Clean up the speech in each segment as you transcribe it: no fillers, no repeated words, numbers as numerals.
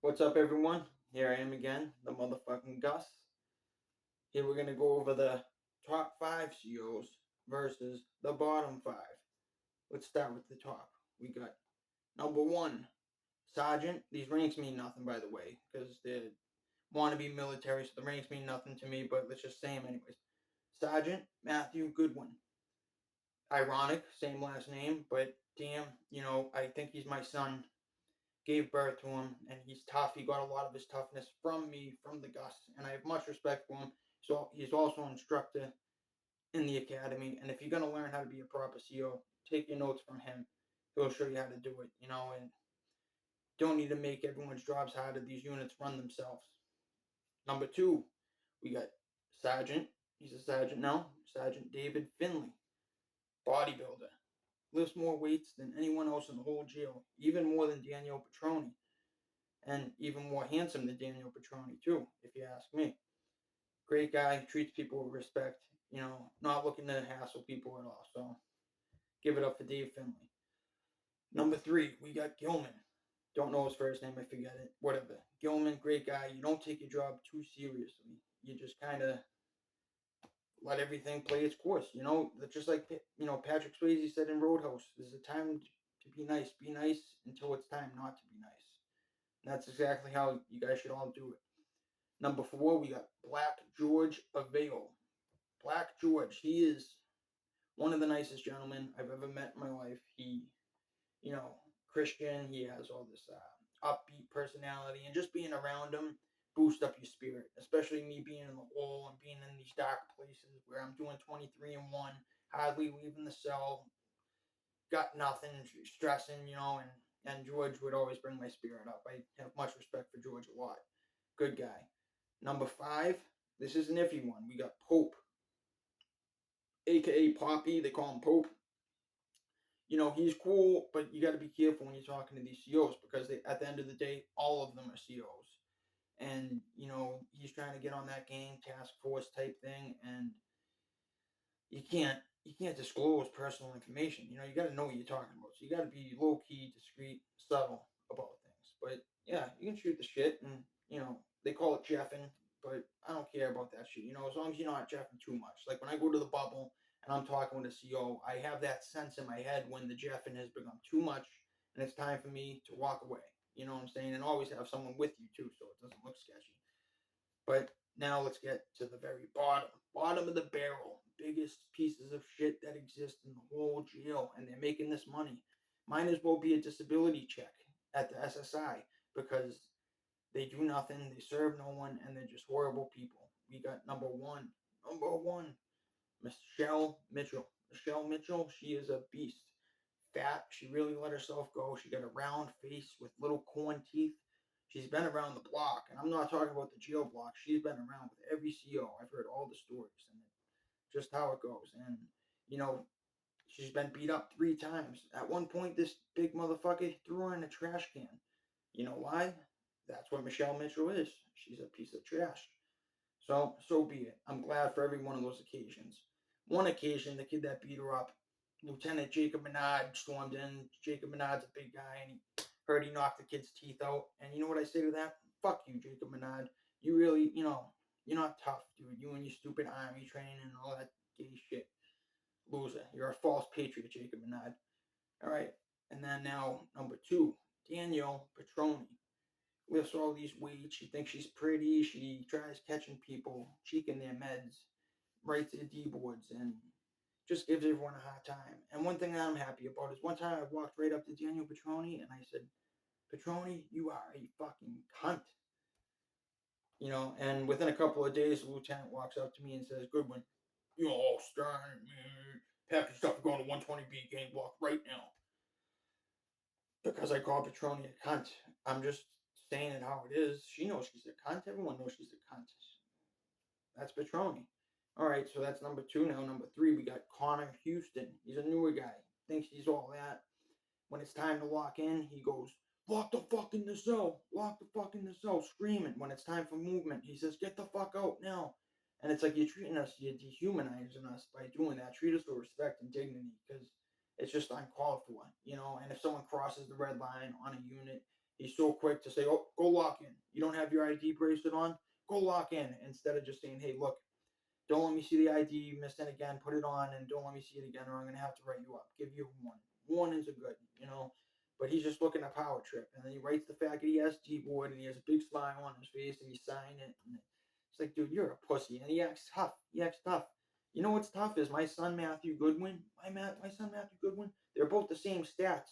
What's up, everyone? Here I am again, the motherfucking Gus. Here we're gonna go over the top five COs versus the bottom five. Let's start with the top. We got number one, Sergeant. These ranks mean nothing, by the way, because they want to be military, so the ranks mean nothing to me, but let's just say them anyways. Sergeant Matthew Goodwin. Ironic, same last name, but damn, I think he's my son. Gave birth to him, and he's tough. He got a lot of his toughness from me, from the Gus, and I have much respect for him. So he's also an instructor in the academy, and if you're gonna learn how to be a proper CO, take your notes from him. He'll show you how to do it, and don't need to make everyone's jobs harder. These units run themselves. Number two, we got Sergeant. He's a sergeant now. Sergeant David Finley, bodybuilder. Lifts more weights than anyone else in the whole jail, even more than Daniel Petroni, and even more handsome than Daniel Petroni too, if you ask me. Great guy, treats people with respect, not looking to hassle people at all. So give it up for Dave Finley. Number three, we got Gilman. Don't know his first name, I forget it. Whatever. Gilman, great guy. You don't take your job too seriously. You just kind of let everything play its course. Just like Patrick Swayze said in Roadhouse. There's a time to be nice. Be nice until it's time not to be nice. And that's exactly how you guys should all do it. Number four, we got Black George Avail. Black George, he is one of the nicest gentlemen I've ever met in my life. He, Christian, he has all this upbeat personality, and just being around him boost up your spirit, especially me being in the hole and being in these dark places where I'm doing 23 and 1, hardly leaving the cell, got nothing, stressing, and George would always bring my spirit up. I have much respect for George a lot. Good guy. Number five, this is an iffy one. We got Pope, aka Poppy. They call him Pope. He's cool, but you got to be careful when you're talking to these COs because at the end of the day, all of them are COs. And, he's trying to get on that gang task force type thing, and you can't disclose personal information. You got to know what you're talking about. So you got to be low key, discreet, subtle about things. But yeah, you can shoot the shit, and they call it jeffing, but I don't care about that shit. As long as you're not jeffing too much. Like when I go to the bubble and I'm talking with a CO, I have that sense in my head when the jeffing has become too much, and it's time for me to walk away. You know what I'm saying? And always have someone with you too, so it doesn't look sketchy. But now let's get to the very bottom of the barrel. Biggest pieces of shit that exist in the whole jail, and they're making this money. Might as well be a disability check at the SSI because they do nothing, they serve no one, and they're just horrible people. We got number one, Michelle Mitchell. Michelle Mitchell, she is a beast. Fat, she really let herself go. She got a round face with little corn teeth. She's been around the block, and I'm not talking about the jail block. She's been around with every CO. I've heard all the stories and just how it goes. And you know, she's been beat up 3 times. At one point, this big motherfucker threw her in a trash can. You know why? That's what Michelle Mitchell is. She's a piece of trash. So be it. I'm glad for every one of those occasions. One occasion, the kid that beat her up, Lieutenant Jacob Menard stormed in. Jacob Menard's a big guy, and he heard he knocked the kid's teeth out. And you know what I say to that? Fuck you, Jacob Menard. You really, you're not tough, dude. You and your stupid army training and all that gay shit. Loser. You're a false patriot, Jacob Menard. All right. And then now, number two, Danielle Petroni lifts all these weights. She thinks she's pretty. She tries catching people, cheeking their meds, writes their D boards, and just gives everyone a hard time. And one thing that I'm happy about is one time I walked right up to Daniel Petroni and I said, Petroni, you are a fucking cunt. And within a couple of days, the lieutenant walks up to me and says, Goodwin, you're all stern, man. Pack your stuff, going to 120B game block right now. Because I call Petroni a cunt. I'm just saying it how it is. She knows she's a cunt. Everyone knows she's a cunt. That's Petroni. All right, so that's number two. Now, number three, we got Connor Houston. He's a newer guy. Thinks he's all that. When it's time to lock in, he goes, lock the fuck in the cell. Lock the fuck in the cell. Screaming. When it's time for movement, he says, get the fuck out now. And it's like you're treating us, you're dehumanizing us by doing that. Treat us with respect and dignity because it's just uncalled for, And if someone crosses the red line on a unit, He's so quick to say, "Oh, go lock in. You don't have your ID bracelet on? Go lock in." Instead of just saying, "Hey, look, don't let me see the ID. You missed it again. Put it on, and don't let me see it again, or I'm gonna have to write you up. Give you a warning. Warnings are good, you know." But he's just looking at power trip, and then he writes the fact that he has G-board, and he has a big smile on his face, and he sign it, and it's like, dude, you're a pussy, and he acts tough. He acts tough. You know what's tough is my son Matthew Goodwin. My son Matthew Goodwin. They're both the same stats,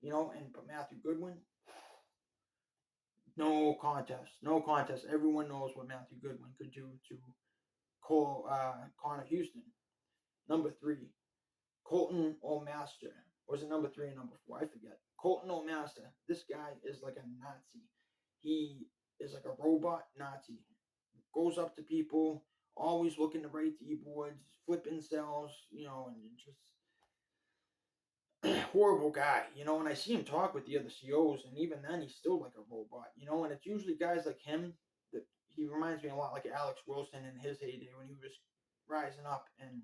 you know. And but Matthew Goodwin, no contest, no contest. Everyone knows what Matthew Goodwin could do to Connor Houston. Number 3, Colton O'Master. Was it number 3 or number 4? I forget. Colton O'Master. This guy is like a Nazi. He is like a robot Nazi. Goes up to people, always looking to write keyboards, flipping cells, you know, and just horrible guy, you know. And I see him talk with the other COs, and even then, he's still like a robot, you know. And it's usually guys like him that he reminds me a lot like Alex Wilson in his heyday when he was rising up. And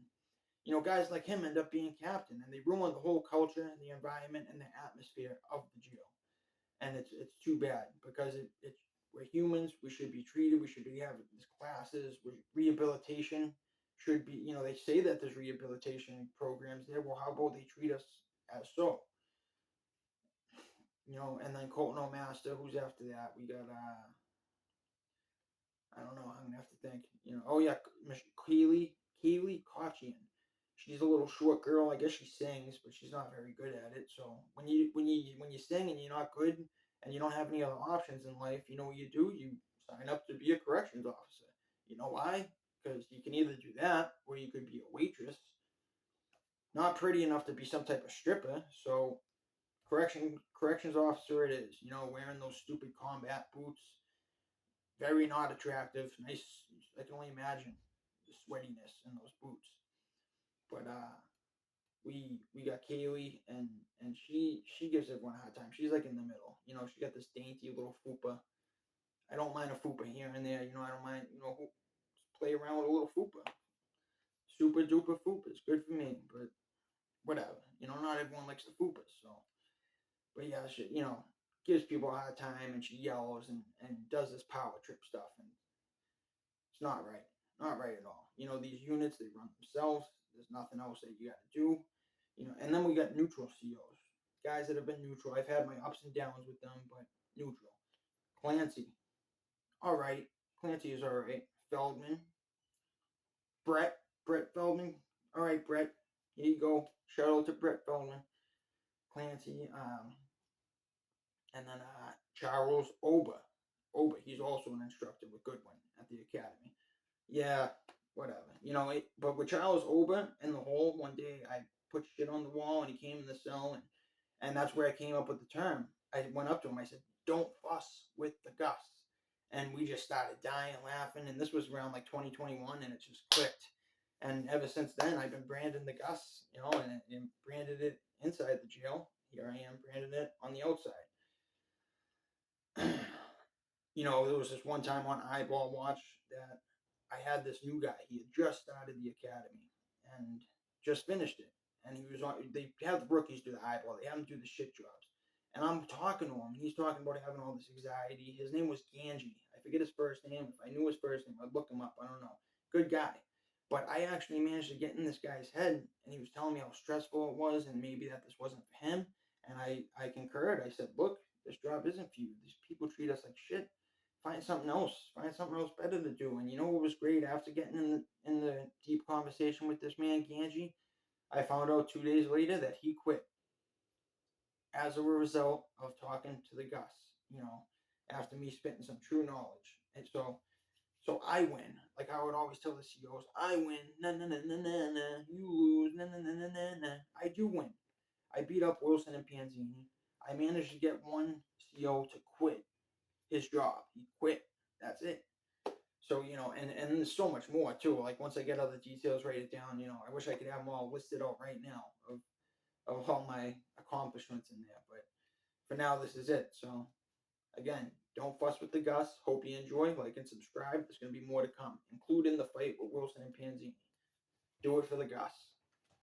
you know, guys like him end up being captain, and they ruin the whole culture and the environment and the atmosphere of the jail. And it's too bad because it's we're humans. We should be treated. We should be having these classes. Rehabilitation should be. You know, they say that there's rehabilitation programs there. Well, how about they treat us as so? You know, and then Colton O'Master, who's after that? We got I don't know. I'm gonna have to think. You know, oh yeah, Keely Kochian. She's a little short girl. I guess she sings, but she's not very good at it. So when you sing and you're not good and you don't have any other options in life, you know what you do? You sign up to be a corrections officer. You know why? Because you can either do that or you could be a waitress. Not pretty enough to be some type of stripper. So corrections officer it is. You know, wearing those stupid combat boots, very not attractive. Nice. I can only imagine the sweatiness in those boots. But we got Kaylee, and she gives everyone a hard time. She's like in the middle. You know, she got this dainty little fupa. I don't mind a fupa here and there. You know, I don't mind. You know, play around with a little fupa. Super duper fupa is good for me, but whatever. You know, not everyone likes the fupas. So, but yeah, she, you know, gives people a hard time, and she yells and does this power trip stuff, and it's not right. Not right at all. You know, these units, they run themselves. There's nothing else that you got to do. You know, and then we got neutral COs. Guys that have been neutral. I've had my ups and downs with them, but neutral. Clancy. All right. Clancy is all right. Feldman. Brett Feldman. All right, Brett. Here you go. Shout out to Brett Feldman. Clancy. And then Charles Oba. He's also an instructor with Goodwin at the academy. Yeah, whatever. You know, but with Charles Oba in the hole, one day I put shit on the wall and he came in the cell, and that's where I came up with the term. I went up to him, I said, "Don't fuss with the GUS." And we just started dying laughing, and this was around like 2021, and it just clicked. And ever since then, I've been branding the GUS, you know, and branded it inside the jail. Here I am branding it on the outside. You know, there was this one time on Eyeball Watch that I had this new guy. He had just started the academy and just finished it. And he was on, they have the rookies do the eyeball, they have them do the shit jobs. And I'm talking to him, and he's talking about having all this anxiety. His name was Ganji. I forget his first name. If I knew his first name, I'd look him up. I don't know. Good guy. But I actually managed to get in this guy's head, and he was telling me how stressful it was, and maybe that this wasn't for him. And I concurred. I said, look, this job isn't for you. These people treat us like shit. Find something else. Find something else better to do. And you know what was great? After getting in the deep conversation with this man, Ganji, I found out 2 days later that he quit as a result of talking to the GUS, you know, after me spitting some true knowledge. And so I win. Like I would always tell the CEOs, I win. Na na na na na na. You lose. Na na na na na na. I do win. I beat up Wilson and Panzini. I managed to get one CEO to quit his job. He quit. That's it. So, you know, and there's so much more too. Like once I get other details, write it down. You know, I wish I could have them all listed out right now of all my accomplishments in there. But for now, this is it. So again, don't fuss with the GUS. Hope you enjoy. Like and subscribe. There's going to be more to come, including the fight with Wilson and Panzini. Do it for the GUS.